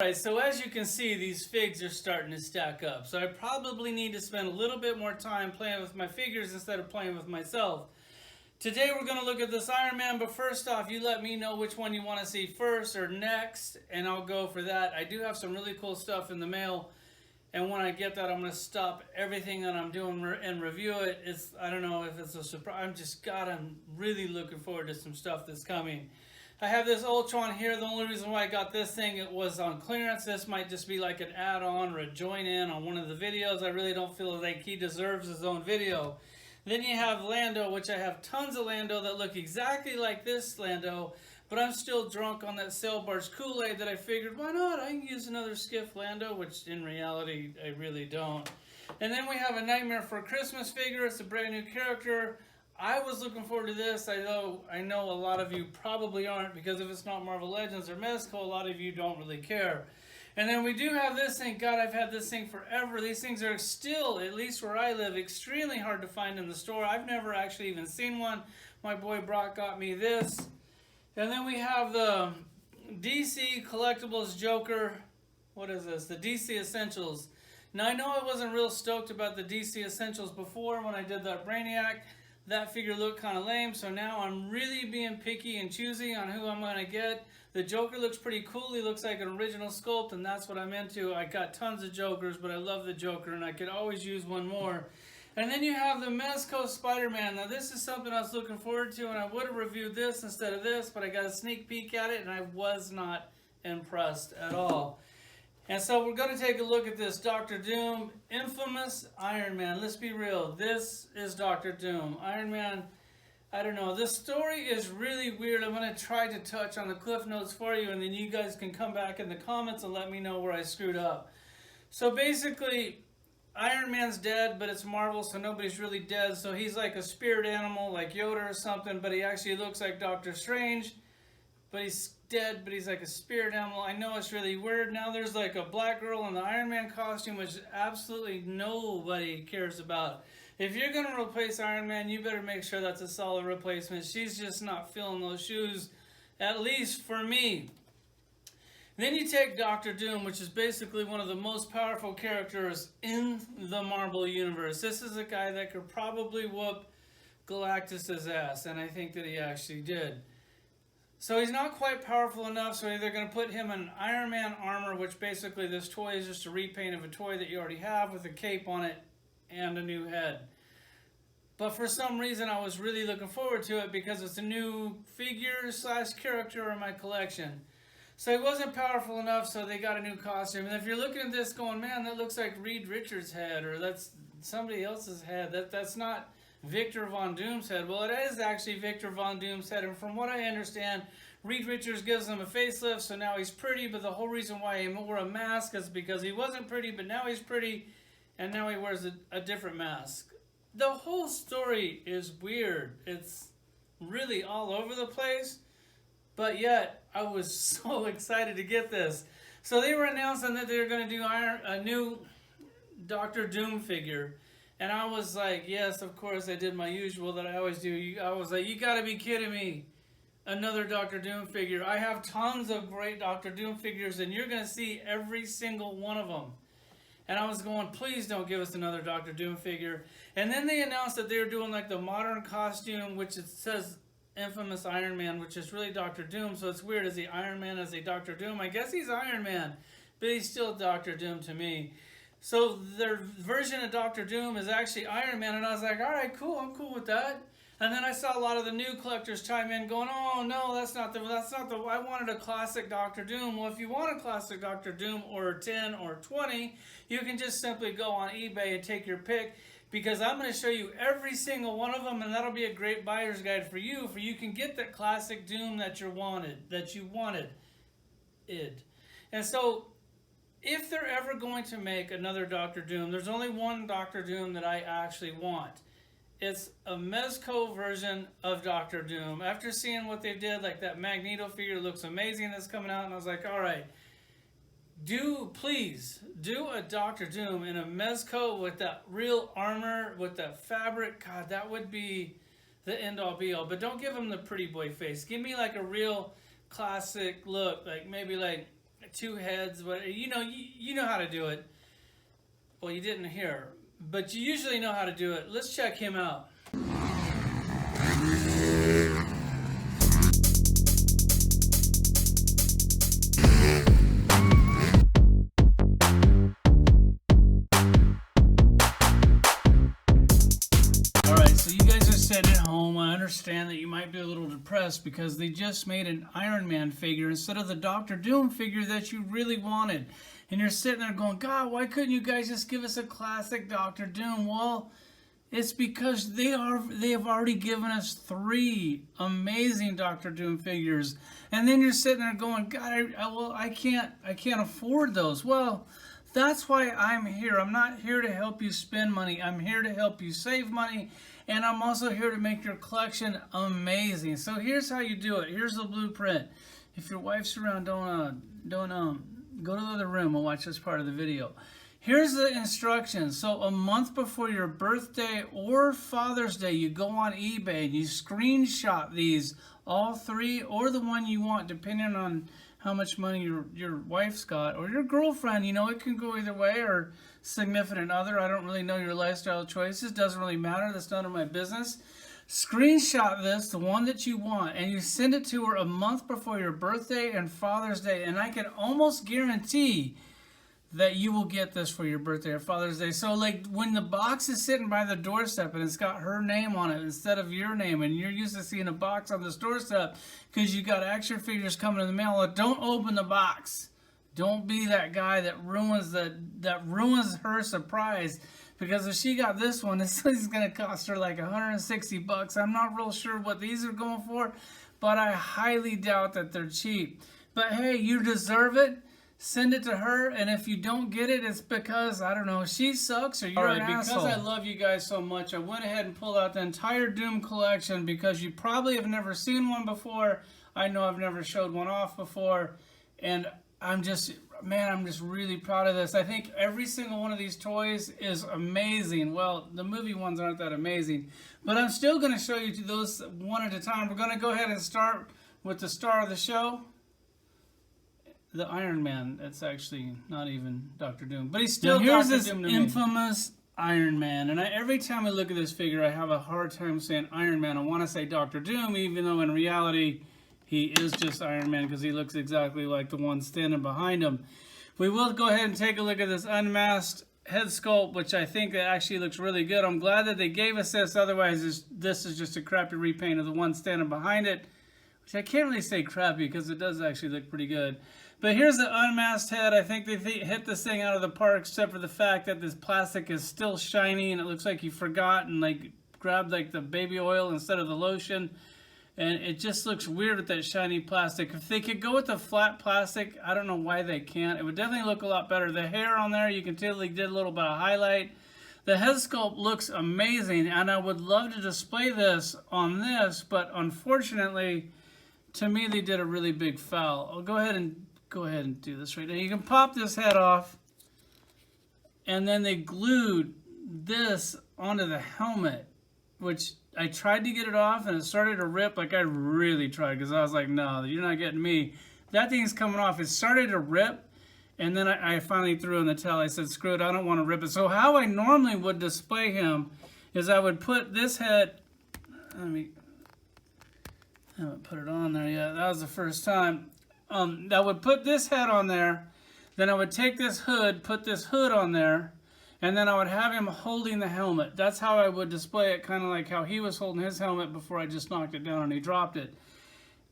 Alright, so as you can see, these figs are starting to stack up. So I probably need to spend a little bit more time playing with my figures instead of playing with myself. Today we're going to look at this Iron Man, but first off, you let me know which one you want to see first or next, and I'll go for that. I do have some really cool stuff in the mail, and when I get that, I'm going to stop everything that I'm doing and review it. I don't know if it's a surprise. I'm really looking forward to some stuff that's coming. I have this Ultron here. The only reason why I got this thing, it was on clearance. This might just be like an add-on or a join-in on one of the videos. I really don't feel like he deserves his own video. Then you have Lando, which I have tons of Lando that look exactly like this Lando, but I'm still drunk on that sail barge Kool-Aid that I figured, why not? I can use another Skiff Lando, which in reality, I really don't. And then we have a Nightmare for Christmas figure. It's a brand new character. I was looking forward to this. I know a lot of you probably aren't, because if it's not Marvel Legends or Mezco, a lot of you don't really care. And then we do have this thing. God, I've had this thing forever. These things are still, at least where I live, extremely hard to find in the store. I've never actually even seen one. My boy Brock got me this. And then we have the DC Collectibles Joker. What is this? The DC Essentials. Now, I know I wasn't real stoked about the DC Essentials before when I did that Brainiac. That figure looked kind of lame, so now I'm really being picky and choosy on who I'm going to get. The Joker looks pretty cool. He looks like an original sculpt, and that's what I'm into. I got tons of Jokers, but I love the Joker, and I could always use one more. And then you have the Mezco Spider-Man. Now, this is something I was looking forward to, and I would have reviewed this instead of this, but I got a sneak peek at it, and I was not impressed at all. And so we're going to take a look at this Doctor Doom, infamous Iron Man. Let's be real. This is Doctor Doom. Iron Man, I don't know. This story is really weird. I'm going to try to touch on the cliff notes for you, and then you guys can come back in the comments and let me know where I screwed up. So basically, Iron Man's dead, but it's Marvel, so nobody's really dead. So he's like a spirit animal, like Yoda or something, but he actually looks like Doctor Strange. But he's dead, but he's like a spirit animal. I know it's really weird. Now there's like a black girl in the Iron Man costume, which absolutely nobody cares about. If you're going to replace Iron Man, you better make sure that's a solid replacement. She's just not filling those shoes, at least for me. Then you take Doctor Doom, which is basically one of the most powerful characters in the Marvel Universe. This is a guy that could probably whoop Galactus' ass, and I think that he actually did. So he's not quite powerful enough, so they're going to put him in Iron Man armor, which basically this toy is just a repaint of a toy that you already have with a cape on it and a new head. But for some reason, I was really looking forward to it because it's a new figure / character in my collection. So he wasn't powerful enough, so they got a new costume. And if you're looking at this going, man, that looks like Reed Richards' head, or that's somebody else's head, that's not Victor Von Doom's head. Well, it is actually Victor Von Doom's head, and from what I understand, Reed Richards gives him a facelift, so now he's pretty, but the whole reason why he wore a mask is because he wasn't pretty, but now he's pretty, and now he wears a different mask. The whole story is weird. It's really all over the place, but yet I was so excited to get this. So they were announcing that they were going to do a new Doctor Doom figure. And I was like, yes, of course, I did my usual that I always do. I was like, you gotta be kidding me. Another Doctor Doom figure. I have tons of great Doctor Doom figures, and you're gonna see every single one of them. And I was going, please don't give us another Doctor Doom figure. And then they announced that they were doing like the modern costume, which it says infamous Iron Man, which is really Doctor Doom. So it's weird. Is he Iron Man? Is he Doctor Doom? I guess he's Iron Man, but he's still Doctor Doom to me. So their version of Doctor Doom is actually Iron Man, and I was like, all right, cool, I'm cool with that. And then I saw a lot of the new collectors chime in going, oh, no, that's not the, I wanted a classic Doctor Doom. Well, if you want a classic Doctor Doom or 10 or 20, you can just simply go on eBay and take your pick, because I'm going to show you every single one of them, and that'll be a great buyer's guide for you can get that classic Doom that you wanted. And so, if they're ever going to make another Doctor Doom, there's only one Doctor Doom that I actually want. It's a Mezco version of Doctor Doom. After seeing what they did, like that Magneto figure looks amazing that's coming out, and I was like, all right, please do a Doctor Doom in a Mezco with that real armor, with that fabric. God, that would be the end-all be-all. But don't give him the pretty boy face. Give me like a real classic look, like maybe like two heads, but you know how to do it. Well, you didn't hear, but you usually know how to do it. Let's check him out. Sitting at home, I understand that you might be a little depressed because they just made an Iron Man figure instead of the Doctor Doom figure that you really wanted. And you're sitting there going, God, why couldn't you guys just give us a classic Doctor Doom? Well, it's because they have already given us 3 amazing Doctor Doom figures. And then you're sitting there going, God, I can't afford those. Well, that's why I'm here. I'm not here to help you spend money. I'm here to help you save money. And I'm also here to make your collection amazing. So here's how you do it. Here's the blueprint. If your wife's around, don't go to the other room and watch this part of the video. Here's the instructions. So a month before your birthday or Father's Day, you go on eBay and you screenshot these, all 3, or the one you want, depending on how much money your wife's got, or your girlfriend. You know, it can go either way, or significant other. I don't really know your lifestyle choices. Doesn't really matter. That's none of my business. Screenshot this, the one that you want, and you send it to her a month before your birthday and Father's Day, and I can almost guarantee that you will get this for your birthday or Father's Day. So like when the box is sitting by the doorstep and it's got her name on it instead of your name, and you're used to seeing a box on this doorstep because you got action figures coming in the mail, don't open the box. Don't be that guy that ruins her surprise, because if she got this one, this is going to cost her like $160. I'm not real sure what these are going for, but I highly doubt that they're cheap. But hey, you deserve it. Send it to her, and if you don't get it, it's because, I don't know, she sucks or you're an asshole. Because I love you guys so much, I went ahead and pulled out the entire Doom collection, because you probably have never seen one before. I know I've never showed one off before, and I'm just really proud of this. I think every single one of these toys is amazing. Well, the movie ones aren't that amazing, but I'm still going to show you those one at a time. We're going to go ahead and start with the star of the show, the Iron Man. That's actually not even Dr. Doom, but he's still Dr. Doom to me. Here's this infamous Iron Man, and every time I look at this figure, I have a hard time saying Iron Man. I want to say Dr. Doom, even though in reality he is just Iron Man, because he looks exactly like the one standing behind him. We will go ahead and take a look at this unmasked head sculpt, which I think that actually looks really good. I'm glad that they gave us this, otherwise this is just a crappy repaint of the one standing behind it, which I can't really say crappy because it does actually look pretty good. But here's the unmasked head. I think they hit this thing out of the park, except for the fact that this plastic is still shiny, and it looks like you forgot and like grabbed like the baby oil instead of the lotion. And it just looks weird with that shiny plastic. If they could go with the flat plastic, I don't know why they can't. It would definitely look a lot better. The hair on there, you can tell they did a little bit of highlight. The head sculpt looks amazing, and I would love to display this on this, but unfortunately, to me, they did a really big foul. I'll go ahead and do this right now. You can pop this head off, and then they glued this onto the helmet, which I tried to get it off and it started to rip. Like, I really tried, because I was like, no, you're not getting me. That thing's coming off. It started to rip, and then I finally threw in the towel. I said, screw it, I don't want to rip it. So how I normally would display him is I would put this head, I haven't put it on there yet. That was the first time. I would put this head on there, then I would take this hood, put this hood on there, and then I would have him holding the helmet. That's how I would display it, kind of like how he was holding his helmet before I just knocked it down and he dropped it.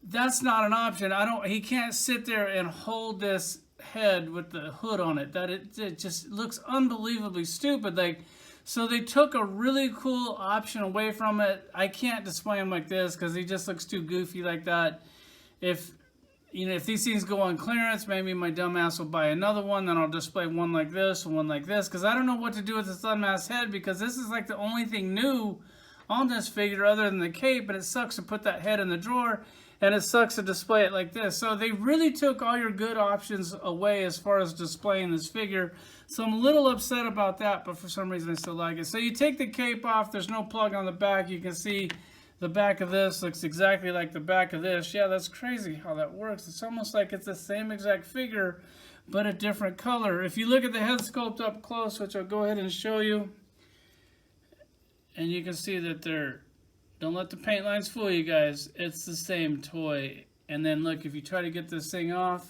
That's not an option. He can't sit there and hold this head with the hood on it. It just looks unbelievably stupid. So they took a really cool option away from it. I can't display him like this because he just looks too goofy like that. If these things go on clearance, maybe my dumbass will buy another one, then I'll display one like this and one like this, because I don't know what to do with this unmasked head, because this is like the only thing new on this figure other than the cape, and it sucks to put that head in the drawer, and it sucks to display it like this. So they really took all your good options away as far as displaying this figure, so I'm a little upset about that, but for some reason I still like it. So you take the cape off, there's no plug on the back, you can see The back of this looks exactly like the back of this. Yeah, that's crazy how that works. It's almost like it's the same exact figure, but a different color. If you look at the head sculpt up close, which I'll go ahead and show you, and you can see that don't let the paint lines fool you guys. It's the same toy. And then look, if you try to get this thing off,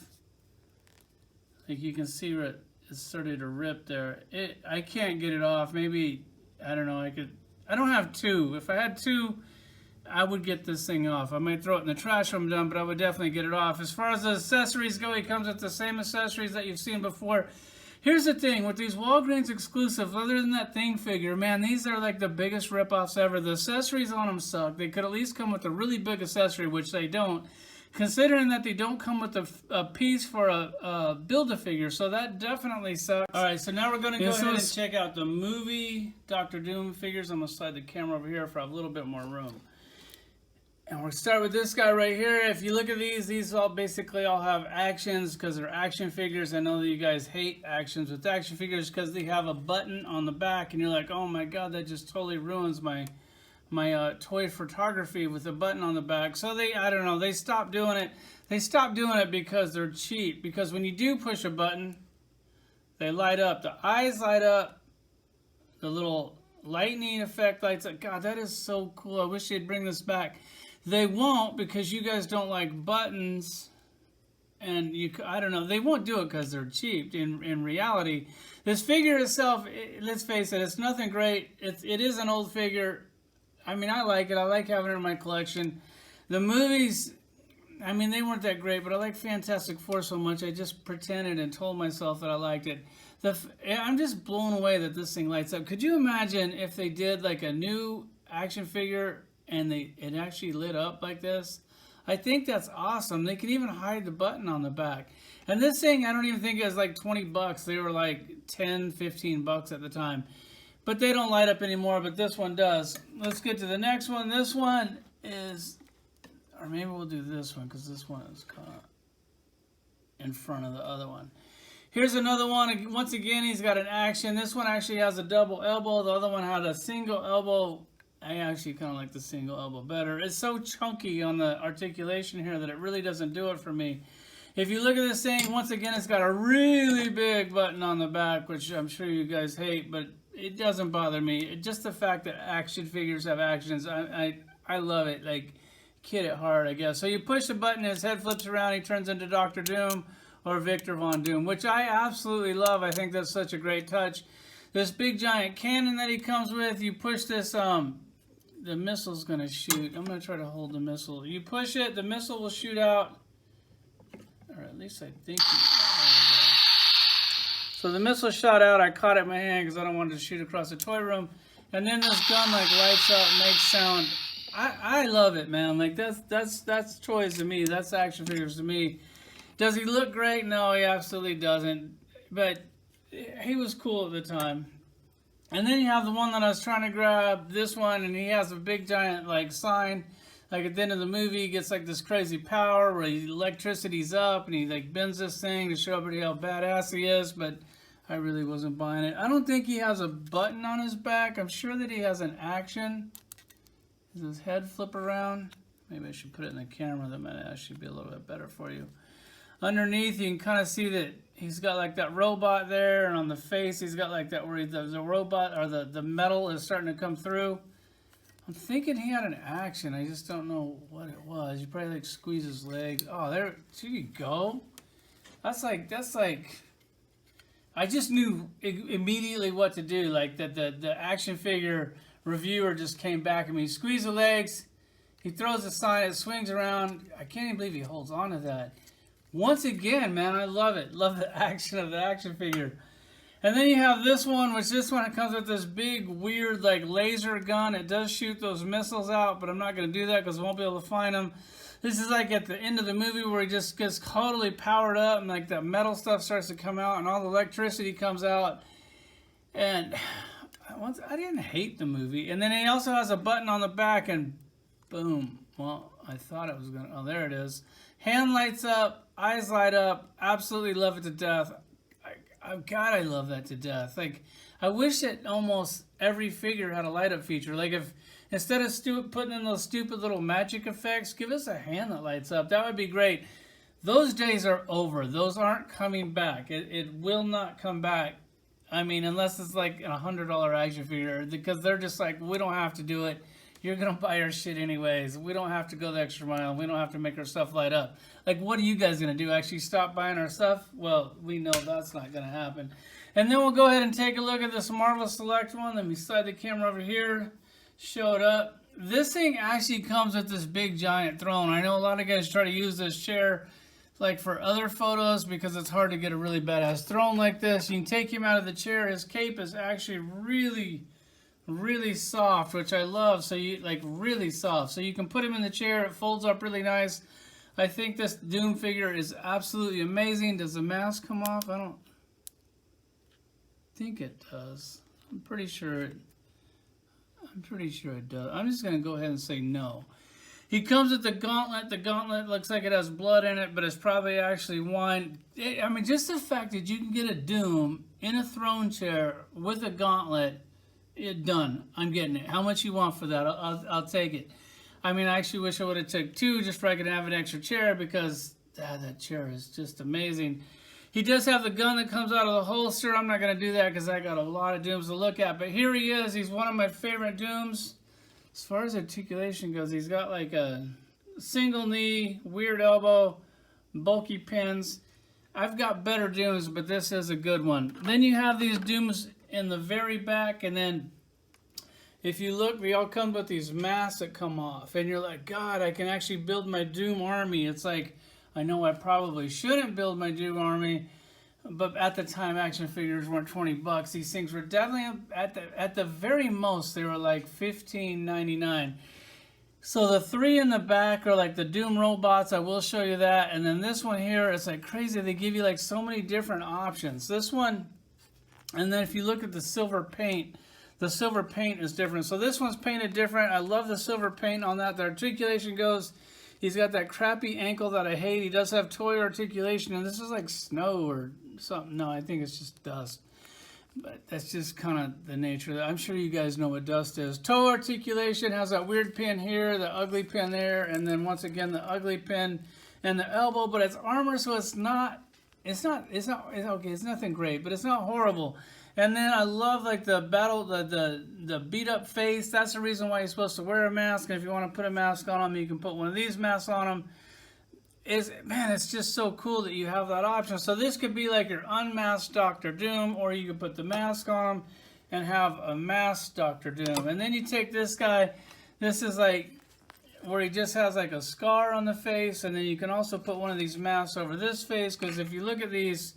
like you can see where it's starting to rip there. I can't get it off. Maybe, I don't know, I don't have two. If I had two, I would get this thing off. I might throw it in the trash when I'm done, but I would definitely get it off. As far as the accessories go, he comes with the same accessories that you've seen before. Here's the thing, with these Walgreens exclusives, other than that Thing figure, man, these are like the biggest ripoffs ever. The accessories on them suck. They could at least come with a really big accessory, which they don't, considering that they don't come with a piece for a Build-A-Figure, so that definitely sucks. Alright, so now we're going to go ahead and check out the movie Dr. Doom figures. I'm going to slide the camera over here if I have a little bit more room. And we'll start with this guy right here. If you look at these all basically all have actions because they're action figures. I know that you guys hate actions with action figures because they have a button on the back and you're like, oh my god, that just totally ruins my toy photography with a button on the back. So I don't know, they stopped doing it. They stopped doing it because they're cheap. Because when you do push a button, they light up. The eyes light up. The little lightning effect lights up. God, that is so cool. I wish they'd bring this back. They won't because you guys don't like buttons, and I don't know, they won't do it because they're cheap. In reality, this figure itself, let's face it, it's nothing great. It is an old figure. I mean, I like it. I like having it in my collection. The movies, I mean, they weren't that great, but I like Fantastic Four so much, I just pretended and told myself that I liked it. I'm just blown away that this thing lights up. Could you imagine if they did like a new action figure and it actually lit up like this? I think that's awesome. They can even hide the button on the back. And this thing, I don't even think it was like 20 bucks. They were like 10, 15 bucks at the time. But they don't light up anymore, but this one does. Let's get to the next one. This one is, or maybe we'll do this one because this one is kind of in front of the other one. Here's another one. Once again, he's got an action. This one actually has a double elbow. The other one had a single elbow. I actually kind of like the single elbow better. It's so chunky on the articulation here that it really doesn't do it for me. If you look at this thing, once again, it's got a really big button on the back, which I'm sure you guys hate, but it doesn't bother me. Just the fact that action figures have actions, I love it. Like, kid it hard, I guess. So you push the button, his head flips around, he turns into Dr. Doom or Victor Von Doom, which I absolutely love. I think that's such a great touch. This big giant cannon that he comes with, you push this, the missile's going to shoot. I'm going to try to hold the missile. You push it, the missile will shoot out. Or at least I think. So the missile shot out. I caught it in my hand because I don't want it to shoot across the toy room. And then this gun like lights up, makes sound. I love it, man. Like that's toys to me. That's action figures to me. Does he look great? No, he absolutely doesn't. But he was cool at the time. And then you have the one that I was trying to grab, this one, and he has a big giant like sign. Like at the end of the movie, he gets like this crazy power where electricity's up and he like bends this thing to show everybody how badass he is, but I really wasn't buying it. I don't think he has a button on his back. I'm sure that he has an action. Does his head flip around? Maybe I should put it in the camera. That might actually be a little bit better for you. Underneath, you can kind of see that he's got like that robot there, and on the face, he's got like that where the robot or the metal is starting to come through. I'm thinking he had an action. I just don't know what it was. You probably like squeeze his leg. Oh, there you go. That's like. I just knew immediately what to do. Like that, the action figure reviewer just came back at me. Squeeze the legs. He throws the sign. It swings around. I can't even believe he holds on to that. Once again, man, I love it. Love the action of the action figure. And then you have this one, which this one comes with this big, weird, like, laser gun. It does shoot those missiles out, but I'm not going to do that because I won't be able to find them. This is like at the end of the movie where he just gets totally powered up and, like, that metal stuff starts to come out and all the electricity comes out. And I didn't hate the movie. And then he also has a button on the back and boom. Well, I thought it was going to... Oh, there it is. Hand lights up, eyes light up, absolutely love it to death. God, I love that to death. Like, I wish that almost every figure had a light up feature. Like, if Instead of putting in those stupid little magic effects, give us a hand that lights up. That would be great. Those days are over. Those aren't coming back. It will not come back. I mean, unless it's like a $100 action figure, because they're just like, we don't have to do it. You're going to buy our shit anyways. We don't have to go the extra mile. We don't have to make our stuff light up. Like, what are you guys going to do? Actually stop buying our stuff? Well, we know that's not going to happen. And then we'll go ahead and take a look at this Marvel Select one. Let me slide the camera over here. Show it up. This thing actually comes with this big giant throne. I know a lot of guys try to use this chair like for other photos because it's hard to get a really badass throne like this. You can take him out of the chair. His cape is actually really soft, which I love. So you like really soft. So you can put him in the chair. It folds up really nice. I think this Doom figure is absolutely amazing. Does the mask come off? I don't think it does. I'm pretty sure it does. I'm just gonna go ahead and say no. He comes with the gauntlet. The gauntlet looks like it has blood in it, but it's probably actually wine. I mean, just the fact that you can get a Doom in a throne chair with a gauntlet, done. I'm getting it. How much you want for that? I'll take it. I mean, I actually wish I would have took two just so I could have an extra chair because that chair is just amazing. He does have the gun that comes out of the holster. I'm not going to do that because I got a lot of Dooms to look at. But here he is. He's one of my favorite Dooms. As far as articulation goes, he's got like a single knee, weird elbow, bulky pins. I've got better Dooms, but this is a good one. Then you have these Dooms in the very back, and then if you look, they all come with these masks that come off, and you're like, God, I can actually build my Doom army. It's like, I know I probably shouldn't build my Doom army, but at the time, action figures weren't 20 bucks. These things were definitely, at the very most, they were like $15.99. So the three in the back are like the Doom robots. I will show you that. And then this one here, it's like crazy. They give you like so many different options. This one, and then if you look at the silver paint is different. So this one's painted different. I love the silver paint on that. The articulation goes, he's got that crappy ankle that I hate. He does have toy articulation, and this is like snow or something. No, I think it's just dust. But that's just kind of the nature of that. I'm sure you guys know what dust is. Toe articulation has that weird pin here, the ugly pin there, and then once again the ugly pin and the elbow. But it's armor, so it's nothing great, but it's not horrible. And then I love like the beat up face. That's the reason why you're supposed to wear a mask. And if you want to put a mask on him, you can put one of these masks on him. Man, it's just so cool that you have that option. So this could be like your unmasked Dr. Doom, or you could put the mask on him and have a masked Dr. Doom. And then you take this guy. This is like where he just has like a scar on the face, and then you can also put one of these masks over this face, because if you look at these,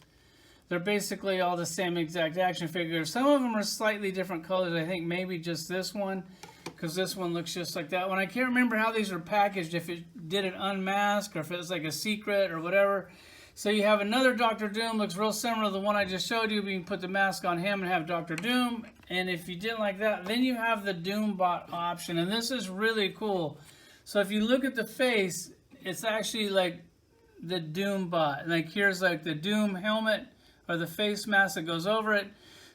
they're basically all the same exact action figures. Some of them are slightly different colors. I think maybe just this one, because this one looks just like that one. I can't remember how these are packaged, if it did it unmasked or if it was like a secret or whatever. So you have another Dr. Doom, looks real similar to the one I just showed you, but you can put the mask on him and have Dr. Doom. And if you didn't like that, then you have the Doombot option, and this is really cool. So if you look at the face, it's actually like the Doombot. Like here's like the Doom helmet or the face mask that goes over it.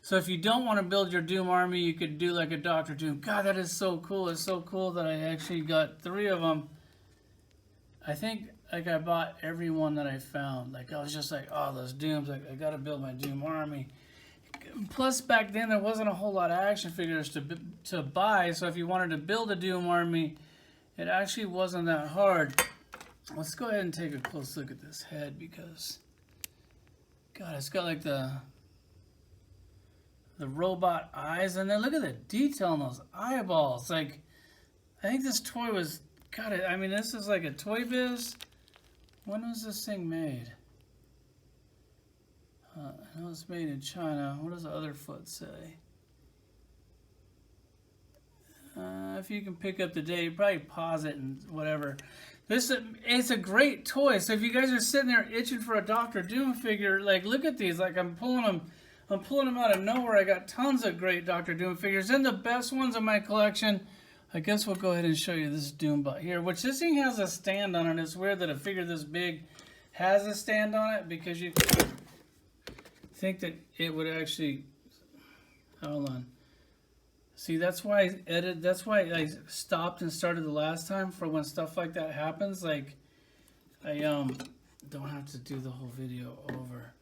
So if you don't want to build your Doom army, you could do like a Dr. Doom. God, that is so cool. It's so cool that I actually got 3 of them. I think like I bought every one that I found. Like I was just like, oh, those Dooms, like I got to build my Doom army. Plus back then there wasn't a whole lot of action figures to buy. So if you wanted to build a Doom army, it actually wasn't that hard. Let's go ahead and take a close look at this head, because God, it's got like the robot eyes, and then look at the detail in those eyeballs. Like, I think this toy was, God, I mean, this is like a Toy Biz. When was this thing made? I know it's made in China. What does the other foot say? If you can pick up the date, probably pause it and whatever. It's a great toy. So if you guys are sitting there itching for a Dr. Doom figure, like look at these. Like I'm pulling them out of nowhere. I got tons of great Dr. Doom figures. And the best ones in my collection, I guess we'll go ahead and show you this Doombot here, which this thing has a stand on it. It's weird that a figure this big has a stand on it, because you think that it would actually, hold on. See, that's why that's why I stopped and started the last time, for when stuff like that happens. Like, I don't have to do the whole video over.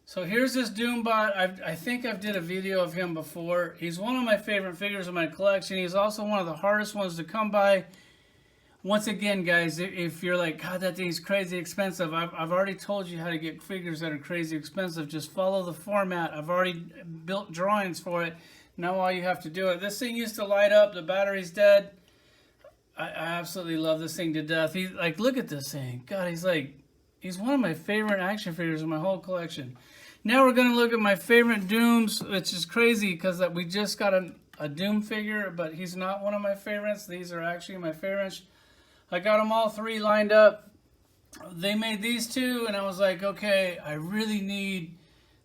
So here's this Doombot. I think I've did a video of him before. He's one of my favorite figures in my collection. He's also one of the hardest ones to come by. Once again, guys, if you're like, God, that thing's crazy expensive, I've already told you how to get figures that are crazy expensive. Just follow the format. I've already built drawings for it. Now all you have to do it. This thing used to light up. The battery's dead. I absolutely love this thing to death. He's like, look at this thing. God, he's one of my favorite action figures in my whole collection. Now we're going to look at my favorite Dooms, which is crazy because we just got a Doom figure, but he's not one of my favorites. These are actually my favorites. I got them all three lined up. They made these two, and I was like, okay, I really need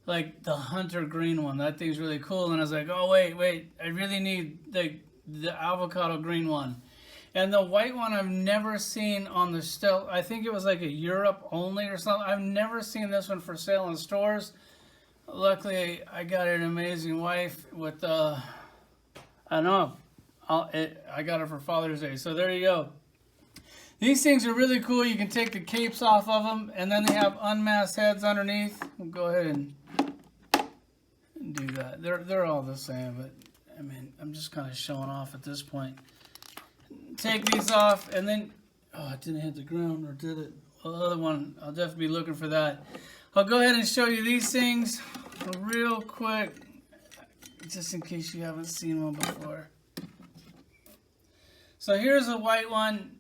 like the Hunter green one. That thing's really cool. And I was like, oh, wait, I really need the avocado green one. And the white one I've never seen on the stealth. I think it was like a Europe only or something. I've never seen this one for sale in stores. Luckily, I got an amazing wife with, I don't know, I got it for Father's Day. So there you go. These things are really cool. You can take the capes off of them, and then they have unmasked heads underneath. We'll go ahead and do that. They're all the same, but I mean, I'm just kind of showing off at this point. Take these off, and then, oh, it didn't hit the ground, or did it? Well, the other one, I'll definitely be looking for that. I'll go ahead and show you these things real quick, just in case you haven't seen one before. So here's a white one.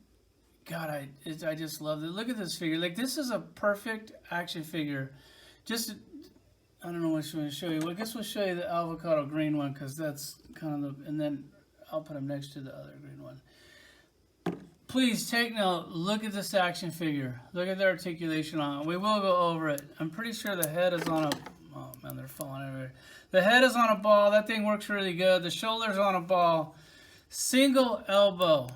God, I just love it. Look at this figure. Like, this is a perfect action figure. Just, I don't know which one to show you. Well, I guess we'll show you the avocado green one, because that's kind of the, and then I'll put them next to the other green one. Please take note. Look at this action figure. Look at the articulation on it. We will go over it. I'm pretty sure the head is on a, oh man, they're falling everywhere. The head is on a ball. That thing works really good. The shoulder's on a ball. Single elbow.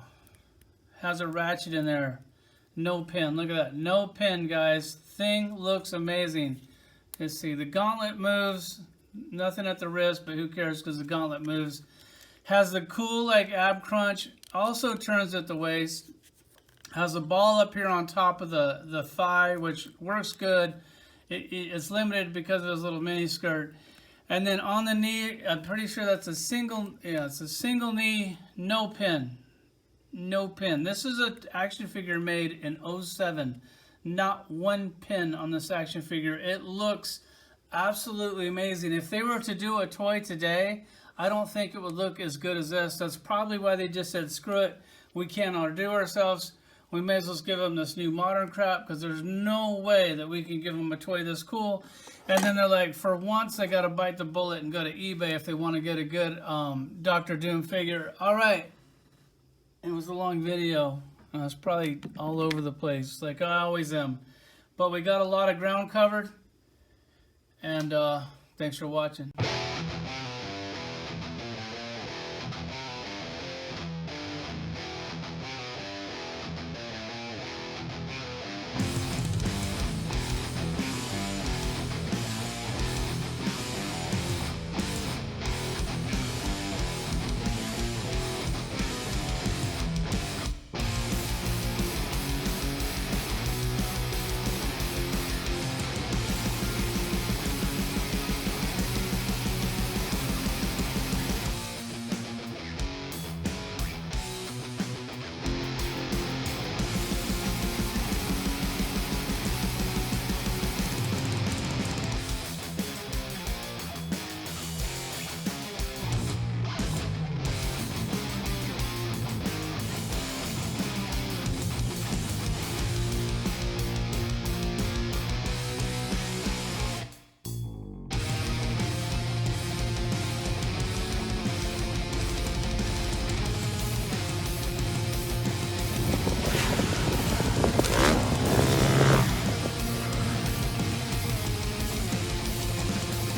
Has a ratchet in there. No pin. Look at that. No pin, guys. Thing looks amazing. Let's see. The gauntlet moves. Nothing at the wrist, but who cares because the gauntlet moves. Has the cool, like, ab crunch. Also turns at the waist. Has a ball up here on top of the thigh, which works good. It's limited because of his little mini skirt. And then on the knee, I'm pretty sure that's a single, yeah, it's a single knee, no pin. No pin. This is an action figure made in 07. Not one pin on this action figure. It looks absolutely amazing. If they were to do a toy today, I don't think it would look as good as this. That's probably why they just said, screw it. We can't outdo ourselves. We may as well give them this new modern crap, because there's no way that we can give them a toy this cool. And then they're like, for once, they got to bite the bullet and go to eBay if they want to get a good Dr. Doom figure. All right. It was a long video. It's probably all over the place, like I always am. But we got a lot of ground covered. And thanks for watching.